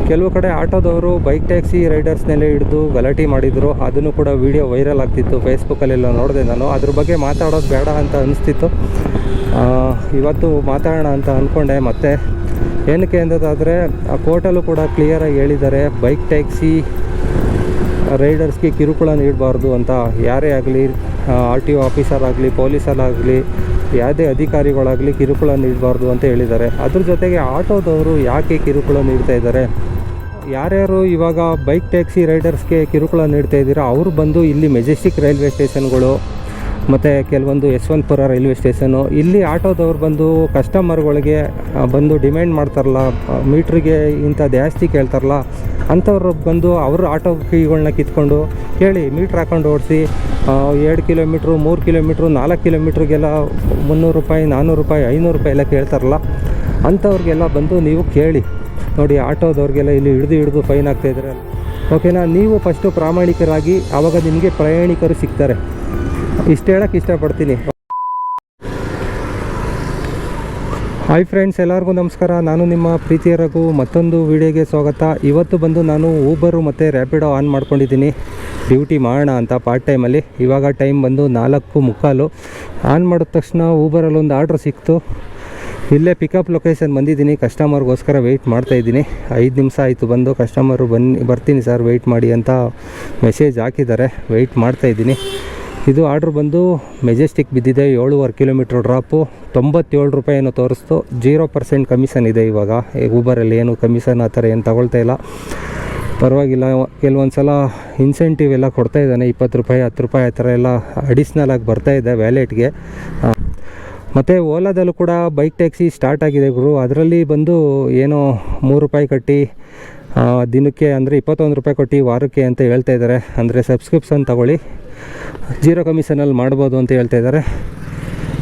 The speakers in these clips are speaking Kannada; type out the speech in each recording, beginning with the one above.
ಕೆಲವು ಕಡೆ ಆಟೋದವರು ಬೈಕ್ ಟ್ಯಾಕ್ಸಿ ರೈಡರ್ಸ್ನೆಲ್ಲ ಹಿಡಿದು ಗಲಾಟೆ ಮಾಡಿದರು. ಅದನ್ನು ಕೂಡ ವಿಡಿಯೋ ವೈರಲ್ ಆಗ್ತಿತ್ತು, ಫೇಸ್ಬುಕ್ಕಲ್ಲೆಲ್ಲ ನೋಡಿದೆ ನಾನು. ಅದ್ರ ಬಗ್ಗೆ ಮಾತಾಡೋದು ಬೇಡ ಅಂತ ಅನಿಸ್ತಿತ್ತು. ಇವತ್ತು ಮಾತಾಡೋಣ ಅಂತ ಅಂದ್ಕೊಂಡೆ. ಮತ್ತು ಏನಕ್ಕೆ ಅಂದದಾದರೆ ಆ ಕೋರ್ಟಲ್ಲೂ ಕೂಡ ಕ್ಲಿಯರಾಗಿ ಹೇಳಿದ್ದಾರೆ, ಬೈಕ್ ಟ್ಯಾಕ್ಸಿ ರೈಡರ್ಸ್ಗೆ ಕಿರುಕುಳ ನೀಡಬಾರ್ದು ಅಂತ. ಯಾರೇ ಆಗಲಿ, RTO ಆಫೀಸರ್ ಆಗಲಿ, ಪೊಲೀಸರಾಗಲಿ, ಯಾವುದೇ ಅಧಿಕಾರಿಗಳಾಗಲಿ ಕಿರುಕುಳ ನೀಡಬಾರ್ದು ಅಂತ ಹೇಳಿದ್ದಾರೆ. ಅದ್ರ ಜೊತೆಗೆ ಆಟೋದವರು ಯಾಕೆ ಕಿರುಕುಳ ನೀಡ್ತಾ ಇದ್ದಾರೆ, ಯಾರ್ಯಾರು ಇವಾಗ ಬೈಕ್ ಟ್ಯಾಕ್ಸಿ ರೈಡರ್ಸ್ಗೆ ಕಿರುಕುಳ ನೀಡ್ತಾ ಇದ್ದೀರಾ ಅವರು ಬಂದು ಇಲ್ಲಿ ಮೆಜೆಸ್ಟಿಕ್ ರೈಲ್ವೆ ಸ್ಟೇಷನ್ಗಳು ಮತ್ತು ಕೆಲವೊಂದು ಯಶವಂತಪುರ ರೈಲ್ವೆ ಸ್ಟೇಷನು, ಇಲ್ಲಿ ಆಟೋದವ್ರು ಬಂದು ಕಸ್ಟಮರ್ಗಳಿಗೆ ಬಂದು ಡಿಮ್ಯಾಂಡ್ ಮಾಡ್ತಾರಲ್ಲ, ಮೀಟ್ರಿಗೆ ಇಂಥ ಜಾಸ್ತಿ ಕೇಳ್ತಾರಲ್ಲ, ಅಂಥವ್ರು ಬಂದು ಅವರು ಆಟೋ ಕೀಗಳನ್ನ ಕಿತ್ಕೊಂಡು ಕೇಳಿ ಮೀಟ್ರ್ ಹಾಕೊಂಡು ಓಡಿಸಿ 2 ಕಿಲೋಮೀಟ್ರು, 3 ಕಿಲೋಮೀಟ್ರು, 4 ಕಿಲೋಮೀಟ್ರಿಗೆಲ್ಲ 300 ರೂಪಾಯಿ, 400 ರೂಪಾಯಿ, 500 ರೂಪಾಯಿ ಎಲ್ಲ ಕೇಳ್ತಾರಲ್ಲ, ಅಂಥವ್ರಿಗೆಲ್ಲ ಬಂದು ನೀವು ಕೇಳಿ ನೋಡಿ. ಆಟೋದವ್ರಿಗೆಲ್ಲ ಇಲ್ಲಿ ಹಿಡಿದು ಫೈನ್ ಆಗ್ತಾಯಿದ್ದಾರೆ. ಓಕೆನಾ? ನೀವು ಫಸ್ಟು ಪ್ರಾಮಾಣಿಕರಾಗಿ, ಆವಾಗ ನಿಮಗೆ ಪ್ರಯಾಣಿಕರು ಸಿಗ್ತಾರೆ. ಇಷ್ಟು ಹೇಳೋಕ್ಕೆ ಇಷ್ಟಪಡ್ತೀನಿ. ಹಾಯ್ ಫ್ರೆಂಡ್ಸ್, ಎಲ್ಲರಿಗೂ ನಮಸ್ಕಾರ. ನಾನು ನಿಮ್ಮ ಪ್ರೀತಿಯ ರಘು. ಮತ್ತೊಂದು ವಿಡಿಯೋಗೆ ಸ್ವಾಗತ. ಇವತ್ತು ಬಂದು ನಾನು ಊಬರು ಮತ್ತು ರ್ಯಾಪಿಡೋ ಆನ್ ಮಾಡ್ಕೊಂಡಿದ್ದೀನಿ ಡ್ಯೂಟಿ ಮಾಡೋಣ ಅಂತ ಪಾರ್ಟ್ ಟೈಮಲ್ಲಿ. ಇವಾಗ ಟೈಮ್ ಬಂದು 4:45. ಆನ್ ಮಾಡಿದ ತಕ್ಷಣ ಊಬರಲ್ಲಿ ಒಂದು ಆರ್ಡ್ರ್ ಸಿಕ್ತು. ಇಲ್ಲೇ ಪಿಕಪ್ ಲೊಕೇಶನ್ ಬಂದಿದ್ದೀನಿ, ಕಸ್ಟಮರ್ಗೋಸ್ಕರ ವೆಯ್ಟ್ ಮಾಡ್ತಾಯಿದ್ದೀನಿ. 5 ನಿಮಿಷ ಆಯಿತು ಬಂದು. ಕಸ್ಟಮರು ಬರ್ತೀನಿ ಸರ್ ವೆಯ್ಟ್ ಮಾಡಿ ಅಂತ ಮೆಸೇಜ್ ಹಾಕಿದ್ದಾರೆ. ವೆಯ್ಟ್ ಮಾಡ್ತಾಯಿದ್ದೀನಿ. ಇದು ಆರ್ಡ್ರ್ ಬಂದು ಮೆಜೆಸ್ಟಿಕ್ ಬಿದ್ದಿದೆ. 7.5 ಕಿಲೋಮೀಟ್ರ್ ಡ್ರಾಪು. 97 ರೂಪಾಯಿ ಏನೋ ತೋರಿಸ್ತು. 0% ಕಮಿಷನ್ ಇದೆ ಇವಾಗ. ಊಬರಲ್ಲಿ ಏನು ಕಮಿಷನ್ ಆ ಥರ ಏನು ತಗೊಳ್ತಾ ಇಲ್ಲ, ಪರವಾಗಿಲ್ಲ. ಕೆಲವೊಂದು ಸಲ ಇನ್ಸೆಂಟಿವ್ ಎಲ್ಲ ಕೊಡ್ತಾ ಇದ್ದಾನೆ, 20 ರೂಪಾಯಿ, 10 ರೂಪಾಯಿ ಆ ಥರ ಎಲ್ಲ ಅಡಿಷ್ನಲ್ ಆಗಿ ಬರ್ತಾಯಿದೆ ವ್ಯಾಲೆಟ್ಗೆ. ಮತ್ತು ಓಲಾದಲ್ಲೂ ಕೂಡ ಬೈಕ್ ಟ್ಯಾಕ್ಸಿ ಸ್ಟಾರ್ಟ್ ಆಗಿದೆ ಗುರು. ಅದರಲ್ಲಿ ಬಂದು ಏನೋ 3 ರೂಪಾಯಿ ಕಟ್ಟಿ ದಿನಕ್ಕೆ, ಅಂದರೆ 21 ರೂಪಾಯಿ ಕೊಟ್ಟು ವಾರಕ್ಕೆ ಅಂತ ಹೇಳ್ತಾ ಇದ್ದಾರೆ. ಅಂದರೆ ಸಬ್ಸ್ಕ್ರಿಪ್ಷನ್ ತಗೊಳ್ಳಿ, 0 ಕಮಿಷನಲ್ಲಿ ಮಾಡ್ಬೋದು ಅಂತ ಹೇಳ್ತಾ ಇದ್ದಾರೆ.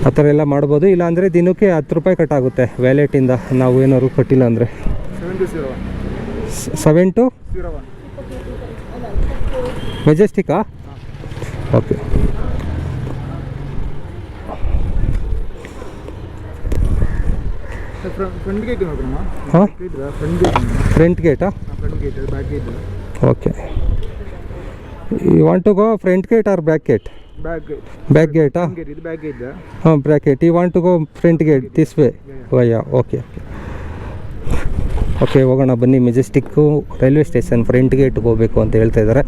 ಆ ಥರ ಎಲ್ಲ ಮಾಡ್ಬೋದು. ಇಲ್ಲಾಂದರೆ ದಿನಕ್ಕೆ 10 ರೂಪಾಯಿ ಕಟ್ಟಾಗುತ್ತೆ ವ್ಯಾಲೆಟಿಂದ, ನಾವು ಏನಾದ್ರು ಕೊಟ್ಟಿಲ್ಲ ಅಂದರೆ. 7 to 01 ಮೆಜೆಸ್ಟಿಕಾ? ಓಕೆ. ಹಾಂ, ಫ್ರಂಟ್ ಗೇಟಾ? Okay. You want to go front gate or back gate? Back ಗೇಟಾ? ಹಾಂ, back gate. You want to go front gate this way? ವಯ್ಯಾ. ಓಕೆ ಓಕೆ, ಹೋಗೋಣ ಬನ್ನಿ. ಮೆಜೆಸ್ಟಿಕ್ಕು ರೈಲ್ವೆ ಸ್ಟೇಷನ್ ಫ್ರಂಟ್ ಗೇಟ್ಗೆ ಹೋಗಬೇಕು ಅಂತ ಹೇಳ್ತಾ ಇದ್ದಾರೆ.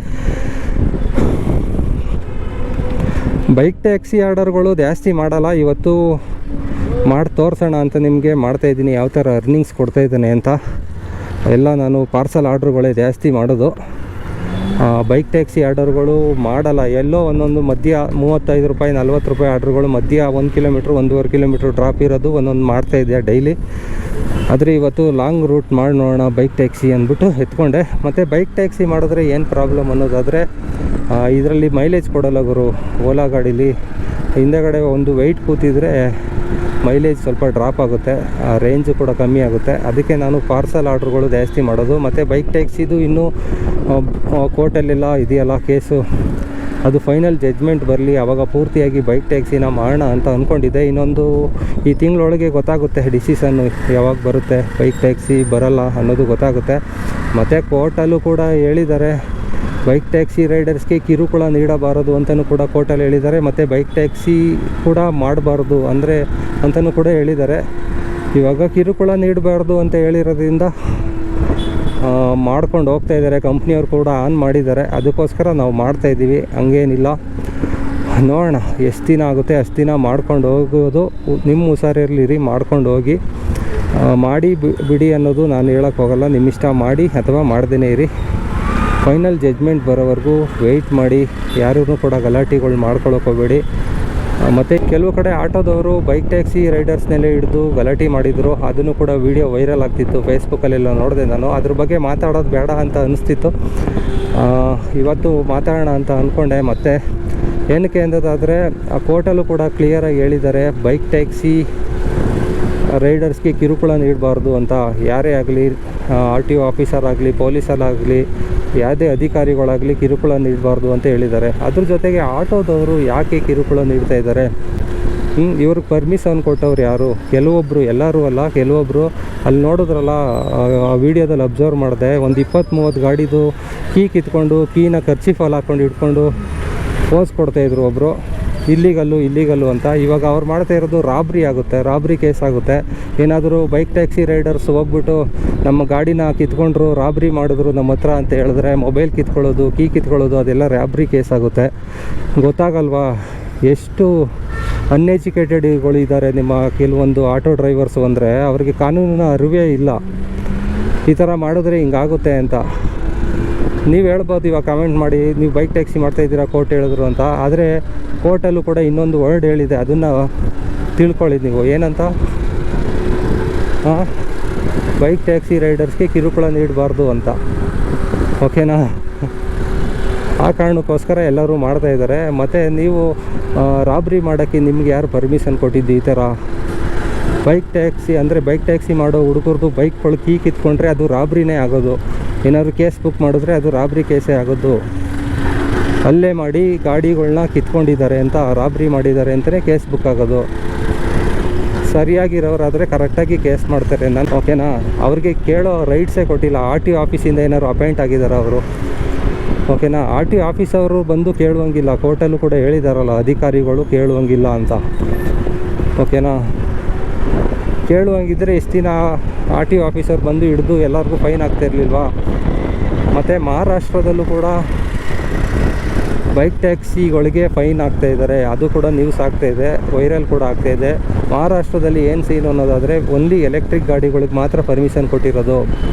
ಬೈಕ್ ಟ್ಯಾಕ್ಸಿ ಆರ್ಡರ್ಗಳು ಜಾಸ್ತಿ ಮಾಡಲ್ಲ. ಇವತ್ತು ಮಾಡಿ ತೋರಿಸೋಣ ಅಂತ ನಿಮಗೆ ಮಾಡ್ತಾಯಿದ್ದೀನಿ, ಯಾವ ಥರ ಅರ್ನಿಂಗ್ಸ್ ಕೊಡ್ತಾಯಿದ್ದಾನೆ ಅಂತ. ಎಲ್ಲ ನಾನು ಪಾರ್ಸಲ್ ಆರ್ಡ್ರುಗಳೇ ಜಾಸ್ತಿ ಮಾಡೋದು. ಬೈಕ್ ಟ್ಯಾಕ್ಸಿ ಆರ್ಡರ್ಗಳು ಮಾಡಲ್ಲ. ಎಲ್ಲೋ ಒಂದೊಂದು ಮಧ್ಯ 35 ರೂಪಾಯಿ, 40 ರೂಪಾಯಿ ಆರ್ಡ್ರುಗಳು ಮಧ್ಯ 1 ಕಿಲೋಮೀಟ್ರ್, 1.5 ಕಿಲೋಮೀಟ್ರ್ ಡ್ರಾಪ್ ಇರೋದು ಒಂದೊಂದು ಮಾಡ್ತಾಯಿದ್ದೆ ಡೈಲಿ. ಆದರೆ ಇವತ್ತು ಲಾಂಗ್ ರೂಟ್ ಮಾಡಿ ನೋಡೋಣ ಬೈಕ್ ಟ್ಯಾಕ್ಸಿ ಅಂದ್ಬಿಟ್ಟು ಎತ್ಕೊಂಡೆ. ಮತ್ತು ಬೈಕ್ ಟ್ಯಾಕ್ಸಿ ಮಾಡಿದ್ರೆ ಏನು ಪ್ರಾಬ್ಲಮ್ ಅನ್ನೋದಾದರೆ, ಇದರಲ್ಲಿ ಮೈಲೇಜ್ ಕೊಡೋಲ್ಲ ಗುರು. ಓಲಾ ಗಾಡೀಲಿ ಹಿಂದೆಗಡೆ ಒಂದು ವೆಯ್ಟ್ ಕೂತಿದ್ರೆ ಮೈಲೇಜ್ ಸ್ವಲ್ಪ ಡ್ರಾಪ್ ಆಗುತ್ತೆ, ರೇಂಜು ಕೂಡ ಕಮ್ಮಿ ಆಗುತ್ತೆ. ಅದಕ್ಕೆ ನಾನು ಪಾರ್ಸಲ್ ಆರ್ಡ್ರುಗಳು ಜಾಸ್ತಿ ಮಾಡೋದು. ಮತ್ತು ಬೈಕ್ ಟ್ಯಾಕ್ಸಿದು ಇನ್ನೂ ಕೋರ್ಟಲ್ಲೆಲ್ಲ ಇದೆಯಲ್ಲ ಕೇಸು, ಅದು ಫೈನಲ್ ಜಡ್ಜ್ಮೆಂಟ್ ಬರಲಿ, ಆವಾಗ ಪೂರ್ತಿಯಾಗಿ ಬೈಕ್ ಟ್ಯಾಕ್ಸಿನ ಮಾಡೋಣ ಅಂತ ಅಂದ್ಕೊಂಡಿದ್ದೆ. ಇನ್ನೊಂದು ಈ ತಿಂಗಳೊಳಗೆ ಗೊತ್ತಾಗುತ್ತೆ ಡಿಸಿಷನ್ನು, ಯಾವಾಗ ಬರುತ್ತೆ ಬೈಕ್ ಟ್ಯಾಕ್ಸಿ ಬರಲ್ಲ ಅನ್ನೋದು ಗೊತ್ತಾಗುತ್ತೆ. ಮತ್ತು ಕೋರ್ಟಲ್ಲೂ ಕೂಡ ಹೇಳಿದ್ದಾರೆ, ಬೈಕ್ ಟ್ಯಾಕ್ಸಿ ರೈಡರ್ಸ್ಗೆ ಕಿರುಕುಳ ನೀಡಬಾರದು ಅಂತಲೂ ಕೂಡ ಕೋರ್ಟಲ್ಲಿ ಹೇಳಿದ್ದಾರೆ. ಮತ್ತು ಬೈಕ್ ಟ್ಯಾಕ್ಸಿ ಕೂಡ ಮಾಡಬಾರ್ದು ಅಂದರೆ ಅಂತಲೂ ಕೂಡ ಹೇಳಿದ್ದಾರೆ. ಇವಾಗ ಕಿರುಕುಳ ನೀಡಬಾರ್ದು ಅಂತ ಹೇಳಿರೋದ್ರಿಂದ ಮಾಡ್ಕೊಂಡು ಹೋಗ್ತಾ ಇದ್ದಾರೆ. ಕಂಪ್ನಿಯವ್ರು ಕೂಡ ಆನ್ ಮಾಡಿದ್ದಾರೆ, ಅದಕ್ಕೋಸ್ಕರ ನಾವು ಮಾಡ್ತಾಯಿದ್ದೀವಿ. ಹಂಗೇನಿಲ್ಲ, ನೋಡೋಣ ಎಷ್ಟು ದಿನ ಆಗುತ್ತೆ ಅಷ್ಟು ದಿನ ಮಾಡ್ಕೊಂಡು ಹೋಗೋದು. ನಿಮ್ಮ ಹುಷಾರಿರಲಿರಿ, ಮಾಡ್ಕೊಂಡು ಹೋಗಿ. ಮಾಡಿ ಬಿಡಿ ಅನ್ನೋದು ನಾನು ಹೇಳೋಕ್ಕೆ ಹೋಗಲ್ಲ, ನಿಮ್ಮಿಷ್ಟ. ಮಾಡಿ ಅಥವಾ ಮಾಡ್ದೇ ಇರಿ. ಫೈನಲ್ ಜಡ್ಜ್ಮೆಂಟ್ ಬರೋವರೆಗೂ ವೆಯ್ಟ್ ಮಾಡಿ. ಯಾರೂ ಕೂಡ ಗಲಾಟೆಗಳು ಮಾಡ್ಕೊಳ್ಳೋಕೆ ಹೋಗಬೇಡಿ. ಮತ್ತು ಕೆಲವು ಕಡೆ ಆಟೋದವರು ಬೈಕ್ ಟ್ಯಾಕ್ಸಿ ರೈಡರ್ಸ್ನೆಲ್ಲ ಹಿಡಿದು ಗಲಾಟೆ ಮಾಡಿದರು. ಅದನ್ನು ಕೂಡ ವಿಡಿಯೋ ವೈರಲ್ ಆಗ್ತಿತ್ತು, ಫೇಸ್ಬುಕ್ಕಲ್ಲೆಲ್ಲ ನೋಡಿದೆ ನಾನು. ಅದ್ರ ಬಗ್ಗೆ ಮಾತಾಡೋದು ಬೇಡ ಅಂತ ಅನಿಸ್ತಿತ್ತು. ಇವತ್ತು ಮಾತಾಡೋಣ ಅಂತ ಅಂದ್ಕೊಂಡೆ. ಮತ್ತು ಏನಕ್ಕೆ ಅಂದದಾದರೆ ಆ ಕೋರ್ಟಲ್ಲೂ ಕೂಡ ಕ್ಲಿಯರಾಗಿ ಹೇಳಿದ್ದಾರೆ, ಬೈಕ್ ಟ್ಯಾಕ್ಸಿ ರೈಡರ್ಸ್ಗೆ ಕಿರುಕುಳ ನೀಡಬಾರ್ದು ಅಂತ. ಯಾರೇ ಆಗಲಿ, RTO ಆಫೀಸರ್ ಆಗಲಿ, ಪೊಲೀಸರಾಗಲಿ, ಯಾವುದೇ ಅಧಿಕಾರಿಗಳಾಗಲಿ ಕಿರುಕುಳ ನೀಡಬಾರ್ದು ಅಂತ ಹೇಳಿದ್ದಾರೆ. ಅದ್ರ ಜೊತೆಗೆ ಆಟೋದವರು ಯಾಕೆ ಕಿರುಕುಳ ನೀಡ್ತಾ ಇದ್ದಾರೆ, ಇವ್ರಿಗೆ ಪರ್ಮಿಷನ್ ಕೊಟ್ಟವ್ರು ಯಾರು? ಕೆಲವೊಬ್ಬರು, ಎಲ್ಲರೂ ಅಲ್ಲ, ಕೆಲವೊಬ್ಬರು. ಅಲ್ಲಿ ನೋಡಿದ್ರಲ್ಲ ಆ ವಿಡಿಯೋದಲ್ಲಿ ಅಬ್ಸರ್ವ್ ಮಾಡಿದೆ, ಒಂದು 20-30 ಗಾಡಿದು ಕೀ ಕಿತ್ಕೊಂಡು ಕೀನ ಕರ್ಚಿಫಲ್ಲಿ ಹಾಕ್ಕೊಂಡು ಇಟ್ಕೊಂಡು ಪೋಸ್ ಕೊಡ್ತಾಯಿದ್ರು ಒಬ್ಬರು, ಇಲ್ಲಿಗಲ್ಲು ಅಂತ. ಇವಾಗ ಅವ್ರು ಮಾಡ್ತಾ ಇರೋದು ರಾಬ್ರಿ ಆಗುತ್ತೆ, ರಾಬ್ರಿ ಕೇಸ್ ಆಗುತ್ತೆ. ಏನಾದರೂ ಬೈಕ್ ಟ್ಯಾಕ್ಸಿ ರೈಡರ್ಸ್ ಹೋಗ್ಬಿಟ್ಟು ನಮ್ಮ ಗಾಡಿನ ಕಿತ್ಕೊಂಡ್ರು, ರಾಬ್ರಿ ಮಾಡಿದ್ರು ನಮ್ಮ ಹತ್ರ ಅಂತ ಹೇಳಿದ್ರೆ, ಮೊಬೈಲ್ ಕಿತ್ಕೊಳ್ಳೋದು, ಕೀ ಕಿತ್ಕೊಳ್ಳೋದು, ಅದೆಲ್ಲ ರಾಬ್ರಿ ಕೇಸ್ ಆಗುತ್ತೆ. ಗೊತ್ತಾಗಲ್ವಾ ಎಷ್ಟು ಅನ್ಎಜುಕೇಟೆಡ್ಗಳು ಇದ್ದಾರೆ ನಿಮ್ಮ ಕೆಲವೊಂದು ಆಟೋ ಡ್ರೈವರ್ಸು. ಅಂದರೆ ಅವ್ರಿಗೆ ಕಾನೂನಿನ ಅರಿವೇ ಇಲ್ಲ, ಈ ಥರ ಮಾಡಿದ್ರೆ ಹಿಂಗಾಗುತ್ತೆ ಅಂತ. ನೀವು ಹೇಳ್ಬೋದು ಇವಾಗ ಕಮೆಂಟ್ ಮಾಡಿ, ನೀವು ಬೈಕ್ ಟ್ಯಾಕ್ಸಿ ಮಾಡ್ತಾಯಿದ್ದೀರಾ, ಕೋರ್ಟ್ ಹೇಳಿದ್ರು ಅಂತ. ಆದರೆ ಕೋರ್ಟಲ್ಲೂ ಕೂಡ ಇನ್ನೊಂದು ವರ್ಡ್ ಹೇಳಿದೆ, ಅದನ್ನು ತಿಳ್ಕೊಳ್ಳಿ ನೀವು. ಏನಂತ? ಬೈಕ್ ಟ್ಯಾಕ್ಸಿ ರೈಡರ್ಸ್ಗೆ ಕಿರುಕುಳ ನೀಡಬಾರ್ದು ಅಂತ. ಓಕೆನಾ? ಆ ಕಾರಣಕ್ಕೋಸ್ಕರ ಎಲ್ಲರೂ ಮಾಡ್ತಾಯಿದ್ದಾರೆ. ಮತ್ತು ನೀವು ರಾಬ್ರಿ ಮಾಡೋಕ್ಕೆ ನಿಮ್ಗೆ ಯಾರು ಪರ್ಮಿಷನ್ ಕೊಟ್ಟಿದ್ದು? ಈ ಥರ ಬೈಕ್ ಟ್ಯಾಕ್ಸಿ ಅಂದರೆ ಬೈಕ್ ಟ್ಯಾಕ್ಸಿ ಮಾಡೋ ಹುಡುಗರದು ಬೈಕ್ಗಳು ಕೀ ಕಿತ್ಕೊಂಡ್ರೆ ಅದು ರಾಬ್ರಿನೇ ಆಗೋದು. ಏನಾದ್ರು ಕೇಸ್ ಬುಕ್ ಮಾಡಿದ್ರೆ ಅದು ರಾಬ್ರಿ ಕೇಸೇ ಆಗೋದು. ಅಲ್ಲೇ ಮಾಡಿ ಗಾಡಿಗಳನ್ನ ಕಿತ್ಕೊಂಡಿದ್ದಾರೆ ಅಂತ, ರಾಬ್ರಿ ಮಾಡಿದ್ದಾರೆ ಅಂತಲೇ ಕೇಸ್ ಬುಕ್ ಆಗೋದು. ಸರಿಯಾಗಿರೋರಾದರೆ ಕರೆಕ್ಟಾಗಿ ಕೇಸ್ ಮಾಡ್ತಾರೆ. ನಾನು ಓಕೆನಾ? ಅವ್ರಿಗೆ ಕೇಳೋ ರೈಟ್ಸೇ ಕೊಟ್ಟಿಲ್ಲ. RTO ಆಫೀಸಿಂದ ಏನಾದ್ರು ಅಪಾಯಿಂಟ್ ಆಗಿದ್ದಾರೆ ಅವರು. ಓಕೆನಾ? RTO ಆಫೀಸವರು ಬಂದು ಕೇಳುವಂಗಿಲ್ಲ. ಕೋರ್ಟಲ್ಲೂ ಕೂಡ ಹೇಳಿದಾರಲ್ಲ, ಅಧಿಕಾರಿಗಳು ಕೇಳುವಂಗಿಲ್ಲ ಅಂತ. ಓಕೆನಾ? ಕೇಳುವಂಗಿದ್ದರೆ ಇಷ್ಟು ದಿನ RTO ಆಫೀಸರ್ ಬಂದು ಹಿಡಿದು ಎಲ್ಲರಿಗೂ ಫೈನ್ ಆಗ್ತಾಯಿರಲಿಲ್ವಾ? ಮತ್ತು ಮಹಾರಾಷ್ಟ್ರದಲ್ಲೂ ಕೂಡ ಬೈಕ್ ಟ್ಯಾಕ್ಸಿಗಳಿಗೆ ಫೈನ್ ಆಗ್ತಾಯಿದ್ದಾರೆ. ಅದು ಕೂಡ ನ್ಯೂಸ್ ಆಗ್ತಾಯಿದೆ, ವೈರಲ್ ಕೂಡ ಆಗ್ತಾಯಿದೆ. ಮಹಾರಾಷ್ಟ್ರದಲ್ಲಿ ಏನು ಸೀನು ಅನ್ನೋದಾದರೆ, ಓನ್ಲಿ ಎಲೆಕ್ಟ್ರಿಕ್ ಗಾಡಿಗಳಿಗೆ ಮಾತ್ರ ಪರ್ಮಿಷನ್ ಕೊಟ್ಟಿರೋದು.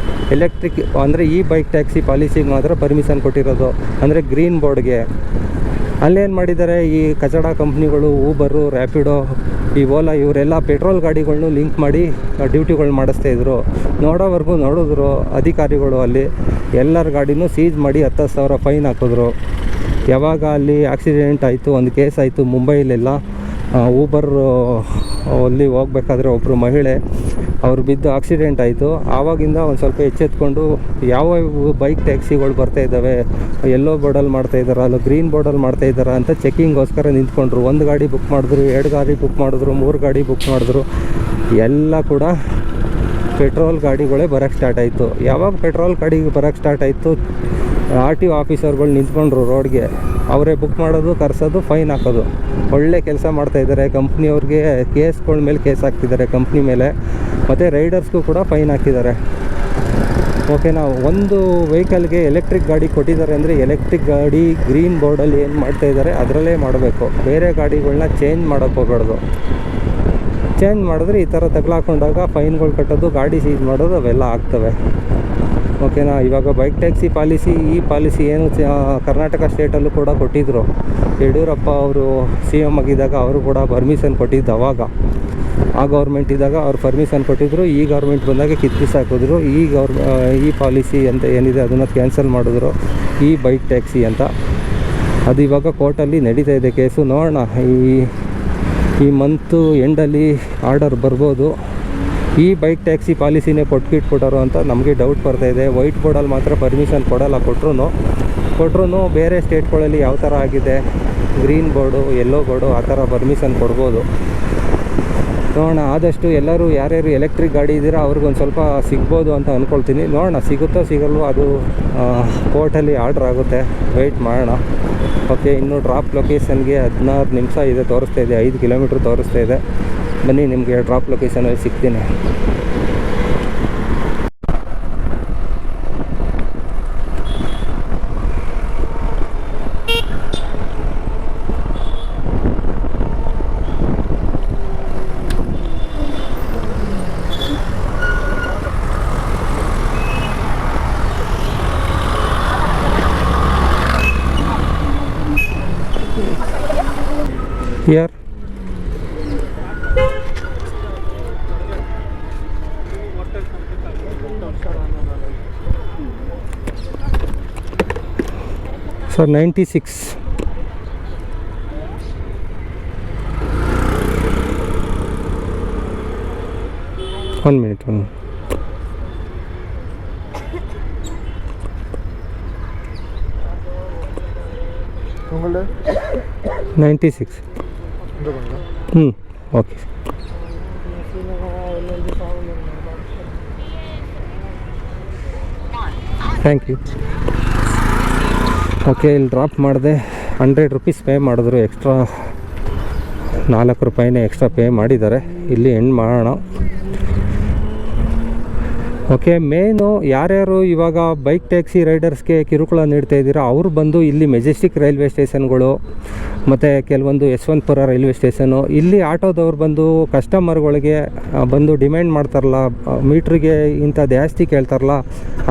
ಎಲೆಕ್ಟ್ರಿಕ್ ಅಂದರೆ ಈ ಬೈಕ್ ಟ್ಯಾಕ್ಸಿ ಪಾಲಿಸಿಗೆ ಮಾತ್ರ ಪರ್ಮಿಷನ್ ಕೊಟ್ಟಿರೋದು, ಅಂದರೆ ಗ್ರೀನ್ ಬೋರ್ಡ್ಗೆ. ಅಲ್ಲೇನು ಮಾಡಿದ್ದಾರೆ, ಈ ಕಚಡ ಕಂಪ್ನಿಗಳು, ಊಬರು, ರ್ಯಾಪಿಡೋ, ಈ ಓಲಾ, ಇವರೆಲ್ಲ ಪೆಟ್ರೋಲ್ ಗಾಡಿಗಳ್ನು ಲಿಂಕ್ ಮಾಡಿ ಡ್ಯೂಟಿಗಳು ಮಾಡಿಸ್ತಾಯಿದ್ರು. ನೋಡೋವರೆಗೂ ನೋಡಿದ್ರು ಅಧಿಕಾರಿಗಳು. ಅಲ್ಲಿ ಎಲ್ಲರ ಗಾಡಿನೂ ಸೀಜ್ ಮಾಡಿ 10,000 ಫೈನ್ ಹಾಕಿದ್ರು. ಯಾವಾಗ ಅಲ್ಲಿ ಆಕ್ಸಿಡೆಂಟ್ ಆಯಿತು, ಒಂದು ಕೇಸ್ ಆಯಿತು ಮುಂಬೈಲೆಲ್ಲ. ಊಬರ್ ಅಲ್ಲಿ ಹೋಗ್ಬೇಕಾದ್ರೆ ಒಬ್ಬರು ಮಹಿಳೆ ಅವ್ರು ಬಿದ್ದು ಆಕ್ಸಿಡೆಂಟ್ ಆಯಿತು. ಆವಾಗಿಂದ ಒಂದು ಸ್ವಲ್ಪ ಎಚ್ಚೆತ್ಕೊಂಡು ಯಾವ ಬೈಕ್ ಟ್ಯಾಕ್ಸಿಗಳು ಬರ್ತಾಯಿದ್ದಾವೆ, ಎಲ್ಲೋ ಬೋರ್ಡಲ್ಲಿ ಮಾಡ್ತಾಯಿದ್ದಾರೆ, ಅಲ್ಲ ಗ್ರೀನ್ ಬೋರ್ಡಲ್ಲಿ ಮಾಡ್ತಾಯಿದ್ದಾರೆ ಅಂತ ಚೆಕ್ಕಿಂಗೋಸ್ಕರ ನಿಂತ್ಕೊಂಡ್ರು. 1 ಗಾಡಿ ಬುಕ್ ಮಾಡಿದ್ರು, 2 ಗಾಡಿ ಬುಕ್ ಮಾಡಿದ್ರು, 3 ಗಾಡಿ ಬುಕ್ ಮಾಡಿದ್ರು. ಎಲ್ಲ ಕೂಡ ಪೆಟ್ರೋಲ್ ಗಾಡಿಗಳೇ ಬರೋಕ್ಕೆ ಸ್ಟಾರ್ಟ್ ಆಯಿತು. ಯಾವಾಗ ಪೆಟ್ರೋಲ್ ಗಾಡಿ ಬರೋಕ್ಕೆ ಸ್ಟಾರ್ಟ್ ಆಯಿತು, RTO ಆಫೀಸರ್ಗಳು ನಿಂತ್ಕೊಂಡ್ರು ರೋಡ್ಗೆ. ಅವರೇ ಬುಕ್ ಮಾಡೋದು, ಕರೆಸೋದು, ಫೈನ್ ಹಾಕೋದು. ಒಳ್ಳೆ ಕೆಲಸ ಮಾಡ್ತಾಯಿದ್ದಾರೆ. ಕಂಪ್ನಿಯವ್ರಿಗೆ ಕೇಸ್ಗಳ ಮೇಲೆ ಕೇಸ್ ಹಾಕ್ತಿದ್ದಾರೆ, ಕಂಪ್ನಿ ಮೇಲೆ. ಮತ್ತು ರೈಡರ್ಸ್ಗೂ ಕೂಡ ಫೈನ್ ಹಾಕಿದ್ದಾರೆ. ಓಕೆನಾ? ಒಂದು ವೆಹಿಕಲ್ಗೆ ಎಲೆಕ್ಟ್ರಿಕ್ ಗಾಡಿ ಕೊಟ್ಟಿದ್ದಾರೆ ಅಂದರೆ, ಎಲೆಕ್ಟ್ರಿಕ್ ಗಾಡಿ ಗ್ರೀನ್ ಬೋರ್ಡಲ್ಲಿ ಏನು ಮಾಡ್ತಾಯಿದ್ದಾರೆ ಅದರಲ್ಲೇ ಮಾಡಬೇಕು. ಬೇರೆ ಗಾಡಿಗಳನ್ನ ಚೇಂಜ್ ಮಾಡೋಕ್ಕೆ ಹೋಗ್ಬಾರ್ದು. ಚೇಂಜ್ ಮಾಡಿದ್ರೆ ಈ ಥರ ತಗಲಾಕೊಂಡಾಗ ಫೈನ್ಗಳು ಕಟ್ಟೋದು, ಗಾಡಿ ಸೀಜ್ ಮಾಡೋದು, ಅವೆಲ್ಲ ಆಗ್ತವೆ. ಓಕೆನಾ? ಇವಾಗ ಬೈಕ್ ಟ್ಯಾಕ್ಸಿ ಈ ಪಾಲಿಸಿ ಏನು ಕರ್ನಾಟಕ ಸ್ಟೇಟಲ್ಲೂ ಕೂಡ ಕೊಟ್ಟಿದ್ದರು. ಯಡಿಯೂರಪ್ಪ ಅವರು CM ಆಗಿದ್ದಾಗ ಅವರು ಕೂಡ ಪರ್ಮಿಷನ್ ಕೊಟ್ಟಿದ್ದು. ಅವಾಗ ಆ ಗೌರ್ಮೆಂಟ್ ಇದ್ದಾಗ ಅವ್ರು ಪರ್ಮಿಷನ್ ಕೊಟ್ಟಿದ್ದರು. ಈ ಗೌರ್ಮೆಂಟ್ ಬಂದಾಗ ಕಿತ್ತಿಸಾಕಿದ್ರು. ಈ ಪಾಲಿಸಿ ಅಂತ ಏನಿದೆ ಅದನ್ನು ಕ್ಯಾನ್ಸಲ್ ಮಾಡಿದ್ರು, ಈ ಬೈಕ್ ಟ್ಯಾಕ್ಸಿ ಅಂತ. ಅದು ಇವಾಗ ಕೋರ್ಟಲ್ಲಿ ನಡೀತಾ ಇದೆ ಕೇಸು. ನೋಡೋಣ, ಈ ಮಂತು ಎಂಡಲ್ಲಿ ಆರ್ಡರ್ ಬರ್ಬೋದು. ಈ ಬೈಕ್ ಟ್ಯಾಕ್ಸಿ ಪಾಲಿಸಿನೇ ಕೊಟ್ಬಿಟ್ಬಿಟ್ಟರು ಅಂತ ನಮಗೆ ಡೌಟ್ ಬರ್ತಾಯಿದೆ. ವೈಟ್ ಬೋರ್ಡಲ್ಲಿ ಮಾತ್ರ ಪರ್ಮಿಷನ್ ಕೊಡಲ್ಲ. ಕೊಟ್ಟರು ಬೇರೆ ಸ್ಟೇಟ್ಗಳಲ್ಲಿ ಯಾವ ಥರ ಆಗಿದೆ, ಗ್ರೀನ್ ಬೋರ್ಡು, ಯೆಲ್ಲೋ ಬೋರ್ಡು, ಆ ಥರ ಪರ್ಮಿಷನ್ ಕೊಡ್ಬೋದು. ನೋಡೋಣ, ಆದಷ್ಟು ಎಲ್ಲರೂ ಯಾರ್ಯಾರು ಎಲೆಕ್ಟ್ರಿಕ್ ಗಾಡಿ ಇದ್ದೀರಾ ಅವ್ರಿಗೊಂದು ಸ್ವಲ್ಪ ಸಿಗ್ಬೋದು ಅಂತ ಅಂದ್ಕೊಳ್ತೀನಿ. ನೋಡೋಣ ಸಿಗುತ್ತೋ ಸಿಗಲ್ವೋ, ಅದು ಕೋರ್ಟಲ್ಲಿ ಆರ್ಡ್ರ್ ಆಗುತ್ತೆ, ವೆಯ್ಟ್ ಮಾಡೋಣ. ಓಕೆ, ಇನ್ನು ಡ್ರಾಪ್ ಲೊಕೇಶನ್ಗೆ 16 ನಿಮಿಷ ಇದೆ, ತೋರಿಸ್ತಾ ಇದೆ. 5 ಕಿಲೋಮೀಟ್ರ್ ತೋರಿಸ್ತಾ ಇದೆ. ಬನ್ನಿ, ನಿಮಗೆ ಡ್ರಾಪ್ ಲೊಕೇಶನಲ್ಲಿ ಸಿಗ್ತೀನಿ. Here. Sir, 96. One minute. 96. Okay. Thank you. Okay, ಇಲ್ಲಿ ಡ್ರಾಪ್ ಮಾಡಿದೆ. 100 ರೂಪೀಸ್ ಪೇ ಮಾಡಿದ್ರು. ಎಕ್ಸ್ಟ್ರಾ 4 ರೂಪಾಯಿನೇ ಎಕ್ಸ್ಟ್ರಾ ಪೇ ಮಾಡಿದ್ದಾರೆ. ಇಲ್ಲಿ ಎಂಡ್ ಮಾಡೋಣ. ಓಕೆ, ಮೇನು ಯಾರ್ಯಾರು ಇವಾಗ ಬೈಕ್ ಟ್ಯಾಕ್ಸಿ ರೈಡರ್ಸ್ಗೆ ಕಿರುಕುಳ ನೀಡ್ತಾ ಇದ್ದೀರಾ ಅವ್ರು ಬಂದು ಇಲ್ಲಿ ಮೆಜೆಸ್ಟಿಕ್ ರೈಲ್ವೆ ಸ್ಟೇಷನ್ಗಳು ಮತ್ತು ಕೆಲವೊಂದು ಯಶವಂತಪುರ ರೈಲ್ವೆ ಸ್ಟೇಷನು, ಇಲ್ಲಿ ಆಟೋದವ್ರು ಬಂದು ಕಸ್ಟಮರ್ಗಳಿಗೆ ಬಂದು ಡಿಮ್ಯಾಂಡ್ ಮಾಡ್ತಾರಲ್ಲ, ಮೀಟ್ರಿಗೆ ಇಂಥ ಜಾಸ್ತಿ ಕೇಳ್ತಾರಲ್ಲ,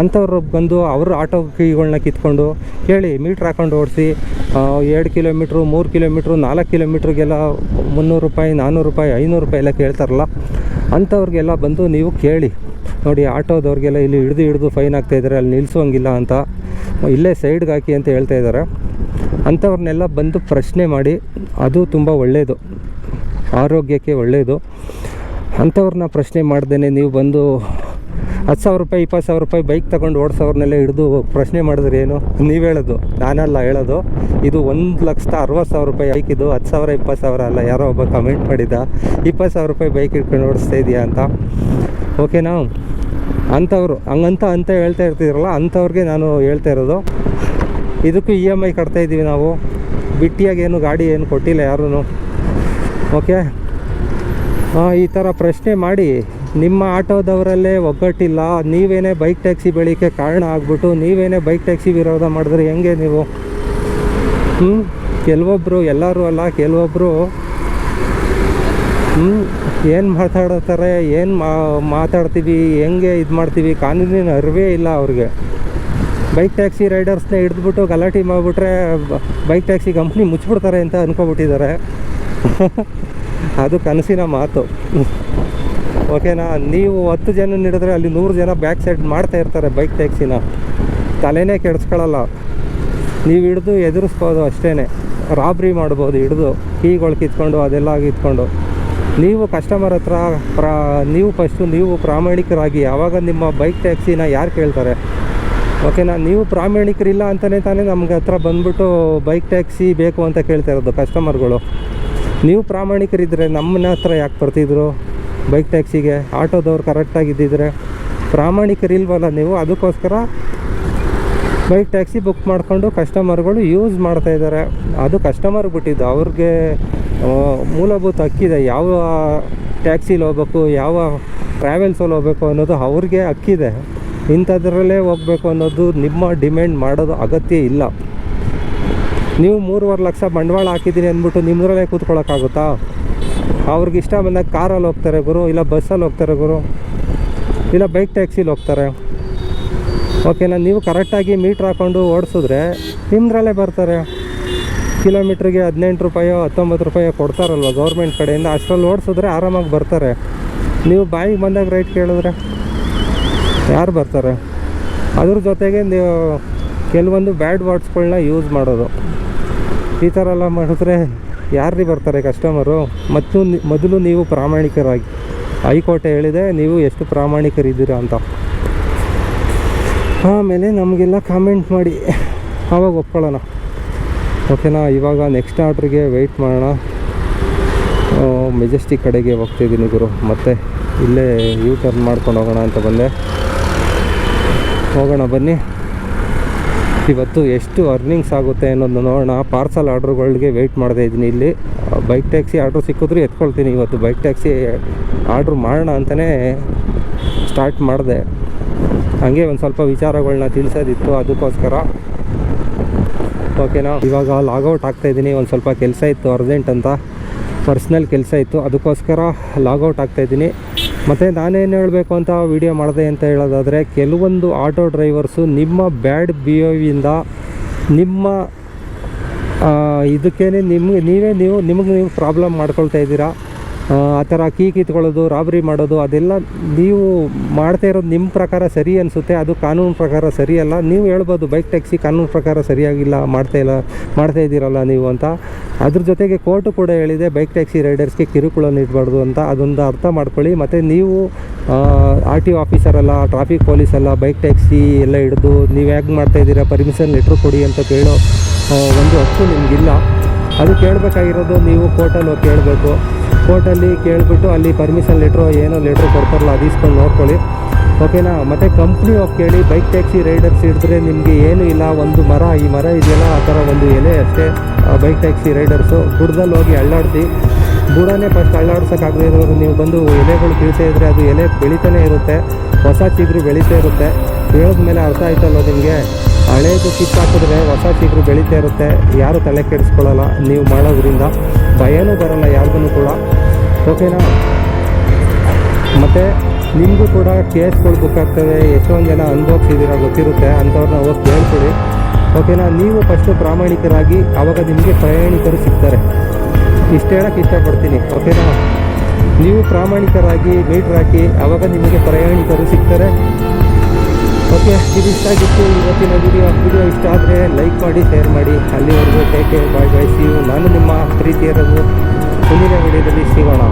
ಅಂಥವ್ರು ಬಂದು ಅವರು ಆಟೋ ಕೀಗಳನ್ನ ಕಿತ್ಕೊಂಡು ಕೇಳಿ ಮೀಟ್ರ್ ಹಾಕೊಂಡು ಓಡಿಸಿ 2 ಕಿಲೋಮೀಟ್ರು 3 ಕಿಲೋಮೀಟ್ರು 4 ಕಿಲೋಮೀಟ್ರಿಗೆಲ್ಲ 300 ರೂಪಾಯಿ 400 ರೂಪಾಯಿ 500 ರೂಪಾಯಿ ಎಲ್ಲ ಕೇಳ್ತಾರಲ್ಲ, ಅಂಥವ್ರಿಗೆಲ್ಲ ಬಂದು ನೀವು ಕೇಳಿ ನೋಡಿ. ಆಟೋದವ್ರಿಗೆಲ್ಲ ಇಲ್ಲಿ ಹಿಡಿದು ಫೈನ್ ಆಗ್ತಾಯಿದ್ದಾರೆ, ಅಲ್ಲಿ ನಿಲ್ಲಿಸೋಂಗಿಲ್ಲ ಅಂತ, ಇಲ್ಲೇ ಸೈಡ್ಗೆ ಹಾಕಿ ಅಂತ ಹೇಳ್ತಾ ಇದ್ದಾರೆ. ಅಂಥವ್ರನ್ನೆಲ್ಲ ಬಂದು ಪ್ರಶ್ನೆ ಮಾಡಿ, ಅದು ತುಂಬ ಒಳ್ಳೆಯದು, ಆರೋಗ್ಯಕ್ಕೆ ಒಳ್ಳೆಯದು. ಅಂಥವ್ರನ್ನ ಪ್ರಶ್ನೆ ಮಾಡ್ದೇ ನೀವು ಬಂದು 10,000 ರೂಪಾಯಿ 20,000 ರೂಪಾಯಿ ಬೈಕ್ ತೊಗೊಂಡು ಓಡಿಸೋರ್ನೆಲ್ಲ ಹಿಡಿದು ಪ್ರಶ್ನೆ ಮಾಡಿದ್ರೆ ಏನು? ನೀವು ಹೇಳೋದು, ನಾನಲ್ಲ ಹೇಳೋದು. ಇದು 1,60,000 ರೂಪಾಯಿ ಬೈಕ್, ಇದು 10,000 20,000 ಅಲ್ಲ. ಯಾರೋ ಒಬ್ಬ ಕಮೆಂಟ್ ಮಾಡಿದ್ದ 20,000 ರೂಪಾಯಿ ಬೈಕ್ ಇಟ್ಕೊಂಡು ಓಡಿಸ್ತಾ ಇದೆಯಾ ಅಂತ. ಓಕೆನಾ? ಅಂಥವ್ರು ಅಂತ ಹೇಳ್ತಾ ಇರ್ತೀರಲ್ಲ, ಅಂಥವ್ರಿಗೆ ನಾನು ಹೇಳ್ತಾ ಇರೋದು. ಇದಕ್ಕೂ EMI ಕಟ್ತಾಯಿದ್ದೀವಿ ನಾವು, ಬಿಟ್ಟಿಯಾಗೇನು ಗಾಡಿ ಏನು ಕೊಟ್ಟಿಲ್ಲ ಯಾರೂ. ಓಕೆ, ಈ ಥರ ಪ್ರಶ್ನೆ ಮಾಡಿ. ನಿಮ್ಮ ಆಟೋದವರಲ್ಲೇ ಒಗ್ಗಟ್ಟಿಲ್ಲ, ನೀವೇನೇ ಬೈಕ್ ಟ್ಯಾಕ್ಸಿ ಬೆಳೀಕೆ ಕಾರಣ ಆಗ್ಬಿಟ್ಟು ನೀವೇನೇ ಬೈಕ್ ಟ್ಯಾಕ್ಸಿ ವಿರೋಧ ಮಾಡಿದ್ರೆ ಹೆಂಗೆ ನೀವು? ಕೆಲವೊಬ್ಬರು, ಎಲ್ಲರೂ ಅಲ್ಲ, ಕೆಲವೊಬ್ಬರು ಏನು ಮಾತಾಡ್ತಾರೆ, ಏನು ಮಾತಾಡ್ತೀವಿ, ಹೆಂಗೆ ಇದು ಮಾಡ್ತೀವಿ, ಕಾನೂನಿನ ಅರಿವೇ ಇಲ್ಲ ಅವ್ರಿಗೆ. ಬೈಕ್ ಟ್ಯಾಕ್ಸಿ ರೈಡರ್ಸ್ನ ಹಿಡಿದ್ಬಿಟ್ಟು ಗಲಾಟೆ ಮಾಡಿಬಿಟ್ರೆ ಬೈಕ್ ಟ್ಯಾಕ್ಸಿ ಕಂಪ್ನಿ ಮುಚ್ಚಿಬಿಡ್ತಾರೆ ಅಂತ ಅಂದ್ಕೊಬಿಟ್ಟಿದ್ದಾರೆ. ಅದು ಕನಸಿನ ಮಾತು. ಓಕೆನಾ? ನೀವು 10 ಜನ ಹಿಡಿದ್ರೆ ಅಲ್ಲಿ 100 ಜನ ಬ್ಯಾಕ್ ಸೈಡ್ ಮಾಡ್ತಾ ಇರ್ತಾರೆ ಬೈಕ್ ಟ್ಯಾಕ್ಸಿನ. ತಲೆನೇ ಕೆಡಿಸ್ಕೊಳ್ಳಲ್ಲ. ನೀವು ಹಿಡಿದು ಎದುರಿಸ್ಬೋದು ಅಷ್ಟೇ, ರಾಬ್ರಿ ಮಾಡ್ಬೋದು ಹಿಡಿದು, ಕೀಗಳು ಕಿತ್ಕೊಂಡು ಅದೆಲ್ಲ ಕಿತ್ಕೊಂಡು. ನೀವು ಕಸ್ಟಮರ್ ಹತ್ರ ನೀವು ಫಸ್ಟು ನೀವು ಪ್ರಾಮಾಣಿಕರಾಗಿ. ಆವಾಗ ನಿಮ್ಮ ಬೈಕ್ ಟ್ಯಾಕ್ಸಿನ ಯಾರು ಕೇಳ್ತಾರೆ? ಓಕೆನಾ? ನೀವು ಪ್ರಾಮಾಣಿಕರಿಲ್ಲ ಅಂತಲೇ ತಾನೇ ನಮ್ಗೆ ಹತ್ರ ಬಂದ್ಬಿಟ್ಟು ಬೈಕ್ ಟ್ಯಾಕ್ಸಿ ಬೇಕು ಅಂತ ಕೇಳ್ತಾ ಇರೋದು ಕಸ್ಟಮರ್ಗಳು. ನೀವು ಪ್ರಾಮಾಣಿಕರಿದ್ದರೆ ನಮ್ಮನ್ನ ಹತ್ರ ಯಾಕೆ ಬರ್ತಿದ್ರು ಬೈಕ್ ಟ್ಯಾಕ್ಸಿಗೆ? ಆಟೋದವ್ರು ಕರೆಕ್ಟಾಗಿದ್ದಿದ್ರೆ. ಪ್ರಾಮಾಣಿಕರಿಲ್ವಲ್ಲ ನೀವು, ಅದಕ್ಕೋಸ್ಕರ ಬೈಕ್ ಟ್ಯಾಕ್ಸಿ ಬುಕ್ ಮಾಡಿಕೊಂಡು ಕಸ್ಟಮರ್ಗಳು ಯೂಸ್ ಮಾಡ್ತಾಯಿದ್ದಾರೆ. ಅದು ಕಸ್ಟಮರ್ ಬಿಟ್ಟಿದ್ದು, ಅವ್ರಿಗೆ ಮೂಲಭೂತ ಹಕ್ಕಿದೆ. ಯಾವ ಟ್ಯಾಕ್ಸಿಲಿ ಹೋಗ್ಬೇಕು, ಯಾವ ಟ್ರಾವೆಲ್ಸಲ್ಲಿ ಹೋಗ್ಬೇಕು ಅನ್ನೋದು ಅವ್ರಿಗೆ ಹಕ್ಕಿದೆ. ಇಂಥದ್ರಲ್ಲೇ ಹೋಗಬೇಕು ಅನ್ನೋದು ನಿಮ್ಮ ಡಿಮ್ಯಾಂಡ್ ಮಾಡೋದು ಅಗತ್ಯ ಇಲ್ಲ. ನೀವು 3.5 ಲಕ್ಷ ಬಂಡವಾಳ ಹಾಕಿದ್ದೀನಿ ಅಂದ್ಬಿಟ್ಟು ನಿಮ್ಮದ್ರಲ್ಲೇ ಕೂತ್ಕೊಳ್ಳೋಕ್ಕಾಗುತ್ತಾ? ಅವ್ರಿಗೆ ಇಷ್ಟ ಬಂದಾಗ ಕಾರಲ್ಲಿ ಹೋಗ್ತಾರೆ ಗುರು, ಇಲ್ಲ ಬಸ್ಸಲ್ಲಿ ಹೋಗ್ತಾರೆ ಗುರು, ಇಲ್ಲ ಬೈಕ್ ಟ್ಯಾಕ್ಸಿಲಿ ಹೋಗ್ತಾರೆ. ಓಕೆನಾ? ನೀವು ಕರೆಕ್ಟಾಗಿ ಮೀಟ್ರ್ ಹಾಕ್ಕೊಂಡು ಓಡಿಸಿದ್ರೆ ನಿಮ್ಮದ್ರಲ್ಲೇ ಬರ್ತಾರೆ. ಕಿಲೋಮೀಟ್ರಿಗೆ 18 ರೂಪಾಯೋ 19 ರೂಪಾಯೋ ಕೊಡ್ತಾರಲ್ವ ಗೌರ್ಮೆಂಟ್ ಕಡೆಯಿಂದ, ಅಷ್ಟರಲ್ಲಿ ಓಡಿಸಿದ್ರೆ ಆರಾಮಾಗಿ ಬರ್ತಾರೆ. ನೀವು ಬಾಯಿಗೆ ಬಂದಾಗ ರೈಟ್ ಕೇಳಿದ್ರೆ ಯಾರು ಬರ್ತಾರೆ? ಅದ್ರ ಜೊತೆಗೆ ನೀವು ಕೆಲವೊಂದು ಬ್ಯಾಡ್ ವರ್ಡ್ಸ್ಗಳನ್ನ ಯೂಸ್ ಮಾಡೋದು. ಈ ಥರ ಎಲ್ಲ ಮಾಡಿದ್ರೆ ಯಾರು ಬರ್ತಾರೆ ಕಸ್ಟಮರು? ಮತ್ತು ಮೊದಲು ನೀವು ಪ್ರಾಮಾಣಿಕರಾಗಿ. ಹೈಕೋರ್ಟ್ ಹೇಳಿದೆ ನೀವು ಎಷ್ಟು ಪ್ರಾಮಾಣಿಕರಿದ್ದೀರಾ ಅಂತ. ಆಮೇಲೆ ನಮಗೆಲ್ಲ ಕಾಮೆಂಟ್ ಮಾಡಿ ಆವಾಗ ಒಪ್ಕೊಳ್ಳೋಣ. ಓಕೆನಾ? ಇವಾಗ ನೆಕ್ಸ್ಟ್ ಆರ್ಡ್ರಿಗೆ ವೆಯ್ಟ್ ಮಾಡೋಣ. ಮೆಜೆಸ್ಟಿಕ್ ಕಡೆಗೆ ಹೋಗ್ತಿದ್ದೀನಿ ಗುರು, ಮತ್ತು ಇಲ್ಲೇ ಯೂ ಟರ್ನ್ ಮಾಡ್ಕೊಂಡು ಹೋಗೋಣ ಅಂತ ಬಂದೆ. ಹೋಗೋಣ ಬನ್ನಿ. ಇವತ್ತು ಎಷ್ಟು ಅರ್ನಿಂಗ್ಸ್ ಆಗುತ್ತೆ ಅನ್ನೋದನ್ನ ನೋಡೋಣ. ಪಾರ್ಸಲ್ ಆರ್ಡ್ರುಗಳಿಗೆ ವೆಯ್ಟ್ ಮಾಡ್ತಾ ಇದ್ದೀನಿ. ಇಲ್ಲಿ ಬೈಕ್ ಟ್ಯಾಕ್ಸಿ ಆರ್ಡ್ರು ಸಿಕ್ಕಿದ್ರು ಎತ್ಕೊಳ್ತೀನಿ. ಇವತ್ತು ಬೈಕ್ ಟ್ಯಾಕ್ಸಿ ಆರ್ಡ್ರು ಮಾಡೋಣ ಅಂತಲೇ ಸ್ಟಾರ್ಟ್ ಮಾಡಿದೆ. ಹಾಗೆ ಒಂದು ಸ್ವಲ್ಪ ವಿಚಾರಗಳನ್ನ ತಿಳಿಸೋದಿತ್ತು, ಅದಕ್ಕೋಸ್ಕರ. ಓಕೆನಾ? ಇವಾಗ ಲಾಗೌಟ್ ಆಗ್ತಾಯಿದ್ದೀನಿ. ಒಂದು ಸ್ವಲ್ಪ ಕೆಲಸ ಇತ್ತು ಅರ್ಜೆಂಟ್ ಅಂತ, ಪರ್ಸ್ನಲ್ ಕೆಲಸ ಇತ್ತು, ಅದಕ್ಕೋಸ್ಕರ ಲಾಗೌಟ್ ಆಗ್ತಾಯಿದ್ದೀನಿ. ಮತ್ತು ನಾನೇನು ಹೇಳಬೇಕು ಅಂತ ವಿಡಿಯೋ ಮಾಡಿದೆ ಅಂತ ಹೇಳೋದಾದರೆ, ಕೆಲವೊಂದು ಆಟೋ ಡ್ರೈವರ್ಸು ನಿಮ್ಮ ಬ್ಯಾಡ್ ಬಿಹೇವಿಯಿಂದ ನಿಮ್ಮ ಇದಕ್ಕೇ ನಿಮಗೆ ನೀವು ಪ್ರಾಬ್ಲಮ್ ಮಾಡ್ಕೊಳ್ತಾ ಇದ್ದೀರಾ. ಆ ಥರ ಕೀ ಕಿತ್ಕೊಳ್ಳೋದು, ರಾಬರಿ ಮಾಡೋದು, ಅದೆಲ್ಲ ನೀವು ಮಾಡ್ತಾ ಇರೋದು ನಿಮ್ಮ ಪ್ರಕಾರ ಸರಿ ಅನಿಸುತ್ತೆ. ಅದು ಕಾನೂನು ಪ್ರಕಾರ ಸರಿಯಲ್ಲ. ನೀವು ಹೇಳ್ಬೋದು ಬೈಕ್ ಟ್ಯಾಕ್ಸಿ ಕಾನೂನು ಪ್ರಕಾರ ಸರಿಯಾಗಿಲ್ಲ, ಮಾಡ್ತಾ ಇದ್ದೀರಲ್ಲ ನೀವು ಅಂತ. ಅದ್ರ ಜೊತೆಗೆ ಕೋರ್ಟು ಕೂಡ ಹೇಳಿದೆ ಬೈಕ್ ಟ್ಯಾಕ್ಸಿ ರೈಡರ್ಸ್ಗೆ ಕಿರುಕುಳ ನೀಡಬಾರ್ದು ಅಂತ. ಅದೊಂದು ಅರ್ಥ ಮಾಡ್ಕೊಳ್ಳಿ. ಮತ್ತು ನೀವು RTO ಆಫೀಸರಲ್ಲ, ಟ್ರಾಫಿಕ್ ಪೊಲೀಸಲ್ಲ, ಬೈಕ್ ಟ್ಯಾಕ್ಸಿ ಎಲ್ಲ ಹಿಡಿದು ನೀವು ಹೇಗೆ ಮಾಡ್ತಾಯಿದ್ದೀರಾ, ಪರ್ಮಿಷನ್ ಲೆಟ್ರ್ ಕೊಡಿ ಅಂತ ಕೇಳೋ ಒಂದು ಹಕ್ಕು ನಿಮಗಿಲ್ಲ. ಅದು ಕೇಳಬೇಕಾಗಿರೋದು ನೀವು ಕೋರ್ಟಲ್ಲಿ ಹೋಗಿ ಕೇಳಬೇಕು. ಕೋರ್ಟಲ್ಲಿ ಕೇಳಿಬಿಟ್ಟು ಅಲ್ಲಿ ಪರ್ಮಿಷನ್ ಲೆಟ್ರು ಏನೋ ಲೆಟ್ರು ಕೊಡ್ತಾರಲ್ಲ ಅದು ಇಸ್ಕೊಂಡು ನೋಡ್ಕೊಳ್ಳಿ, ಓಕೆನಾ. ಮತ್ತು ಕಂಪ್ನಿ ಹೋಗಿ ಕೇಳಿ. ಬೈಕ್ ಟ್ಯಾಕ್ಸಿ ರೈಡರ್ಸ್ ಹಿಡಿದ್ರೆ ನಿಮಗೆ ಏನೂ ಇಲ್ಲ, ಒಂದು ಮರ, ಈ ಮರ ಇದೆಯಲ್ಲ ಆ ಥರ ಒಂದು ಎಲೆ ಅಷ್ಟೇ ಬೈಕ್ ಟ್ಯಾಕ್ಸಿ ರೈಡರ್ಸು. ಬುಡದಲ್ಲಿ ಹೋಗಿ ಅಳ್ಳಾಡಿಸಿ, ಬುಡನೇ ಫಸ್ಟ್ ಅಳ್ಳಾಡ್ಸೋಕ್ಕಾಗದೇ ಇರೋರು ನೀವು ಬಂದು ಎಲೆಗಳು ಕೀಳ್ತಾ ಇದ್ದರೆ ಅದು ಎಲೆ ಬೆಳೀತಾನೆ ಇರುತ್ತೆ, ಹೊಸ ಚಿಗುರು ಬೆಳೀತಾ ಇರುತ್ತೆ. ಹೇಳಿದ್ಮೇಲೆ ಅರ್ಥ ಆಯ್ತಲ್ಲ ನಿಮಗೆ, ಹಳೇದು ಕಿತ್ತಾಕಿದ್ರೆ ಹೊಸ ಚಿಗುರು ಬೆಳೀತಾ ಇರುತ್ತೆ, ಯಾರು ತಲೆ ಕೆಡಿಸ್ಕೊಳ್ಳಲ್ಲ ನೀವು ಮಾಡೋದ್ರಿಂದ, ಭಯನೂ ಬರೋಲ್ಲ ಯಾರಿಗೂ ಕೂಡ, ಓಕೆನಾ. ಮತ್ತು ನಿಮಗೂ ಕೂಡ ಕೇಸ್ಗಳು ಬುಕ್ ಆಗ್ತವೆ, ಎಷ್ಟೊಂದು ಜನ ಅನುಭವಿಸಿದ್ದೀರ ಗೊತ್ತಿರುತ್ತೆ, ಅಂಥವ್ರನ್ನ ಹೋಗಿ ಕೇಳ್ಕೊಡಿ, ಓಕೆನಾ. ನೀವು ಫಸ್ಟು ಪ್ರಾಮಾಣಿಕರಾಗಿ, ಆವಾಗ ನಿಮಗೆ ಪ್ರಯಾಣಿಕರು ಸಿಗ್ತಾರೆ, ಇಷ್ಟು ಹೇಳೋಕ್ಕೆ ಇಷ್ಟಪಡ್ತೀನಿ, ಓಕೆನಾ. ನೀವು ಪ್ರಾಮಾಣಿಕರಾಗಿ ಮೀಟ್ರ್ ಹಾಕಿ, ಆವಾಗ ನಿಮಗೆ ಪ್ರಯಾಣಿಕರು ಸಿಗ್ತಾರೆ, ಓಕೆ. ಇದು ಇಷ್ಟ ಆಗಿತ್ತು ಇವತ್ತಿನ ವಿಡಿಯೋ ಇಷ್ಟ ಆದರೆ ಲೈಕ್ ಮಾಡಿ, ಶೇರ್ ಮಾಡಿ. ಅಲ್ಲಿವರೆಗೂ take care, bye bye, see you. ನಾನು ನಿಮ್ಮ ಪ್ರೀತಿಯ ರಘು. ಮುಂದಿನ ವಿಡಿಯೋದಲ್ಲಿ ಸಿಗೋಣ.